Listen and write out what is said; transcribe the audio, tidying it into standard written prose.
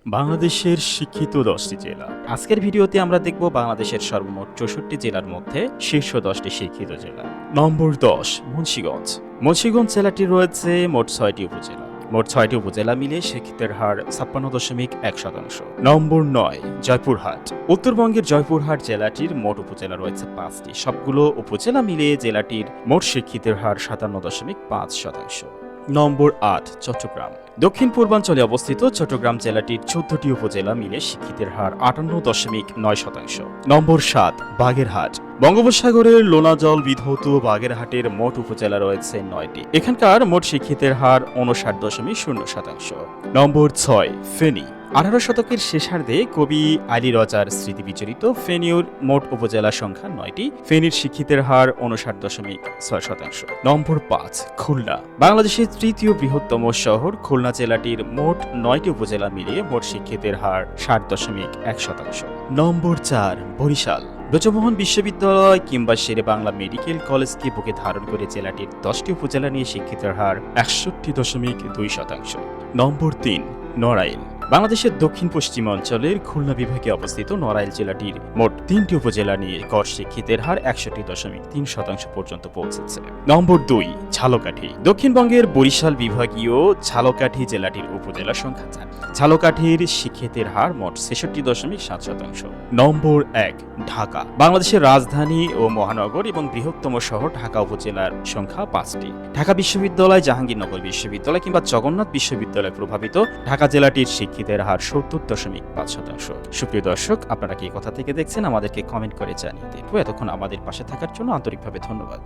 বাংলাদেশের শিক্ষিত 10টি জেলা। আজকের ভিডিওতে আমরা দেখব বাংলাদেশের সর্বমোট 64 জেলার মধ্যে শীর্ষ 10টি শিক্ষিত জেলা। নম্বর 10, মুন্সিগঞ্জ। মুন্সিগঞ্জ জেলাটি রয়েছে মোট 6টি উপজেলা। মোট 6টি উপজেলা মিলে শিক্ষিতের হার 56.1%। নম্বর 9, জয়পুরহাট। উত্তরবঙ্গের জয়পুরহাট জেলাটির মোট উপজেলা রয়েছে 5টি। সবগুলো উপজেলা মিলিয়ে জেলাটির মোট শিক্ষিতের হার 57.5%। নম্বর 8, চট্টগ্রাম। দক্ষিণ পূর্বাঞ্চলে অবস্থিত চট্টগ্রাম জেলাটির 14টি উপজেলা মিলে শিক্ষিতের হার 58.9%। নম্বর 7, বাগেরহাট। বঙ্গোপসাগরের লোনাজল বিধৌত বাগেরহাটের মোট উপজেলা রয়েছে 9টি। এখানকার মোট শিক্ষিতের হার 59.0%। নম্বর 6, ফেনী। 18 শতকের শেষার্ধে কবি আলী রজার স্মৃতি বিচরিত ফেনীর মোট উপজেলা সংখ্যা 9টি। ফেনীর শিক্ষিতের হার 59.6%। নম্বর 5, খুলনা। বাংলাদেশের তৃতীয় বৃহত্তম শহর খুলনা জেলাটির মোট 9টি উপজেলা মিলিয়ে মোট শিক্ষিতের হার 60.1%। নম্বর 4, বরিশাল। ব্রজমোহন বিশ্ববিদ্যালয় কিংবা শেরে বাংলা মেডিকেল কলেজকে বুকে ধারণ করে জেলাটির 10টি উপজেলা নিয়ে শিক্ষিতের হার 61.2%। নম্বর 3, নড়াইল। বাংলাদেশের দক্ষিণ পশ্চিম অঞ্চলের খুলনা বিভাগে অবস্থিত নড়াইল জেলাটির মোট 3টি উপজেলা নিয়ে গড় শিক্ষিতের হার 61.3% পর্যন্ত পৌঁছেছে। নম্বর 2, ঝালকাঠি। দক্ষিণবঙ্গের বরিশাল বিভাগীয় ঝালকাঠি জেলাটির উপজেলা সংখ্যা 4। ঝালকাঠির শিক্ষিতের হার মোট 66.7%। নম্বর 1, ঢাকা। বাংলাদেশের রাজধানী ও মহানগর এবং বৃহত্তম শহর ঢাকা উপজেলার সংখ্যা 5টি। ঢাকা বিশ্ববিদ্যালয়, জাহাঙ্গীরনগর বিশ্ববিদ্যালয় কিংবা জগন্নাথ বিশ্ববিদ্যালয় প্রভাবিত ঢাকা জেলাটির শিক্ষিতের হার 70.5%। সুপ্রিয় দর্শক, আপনারা কি কোথা থেকে দেখছেন আমাদেরকে কমেন্ট করে জানিয়ে দিন। এতক্ষণ আমাদের পাশে থাকার জন্য আন্তরিকভাবে ধন্যবাদ।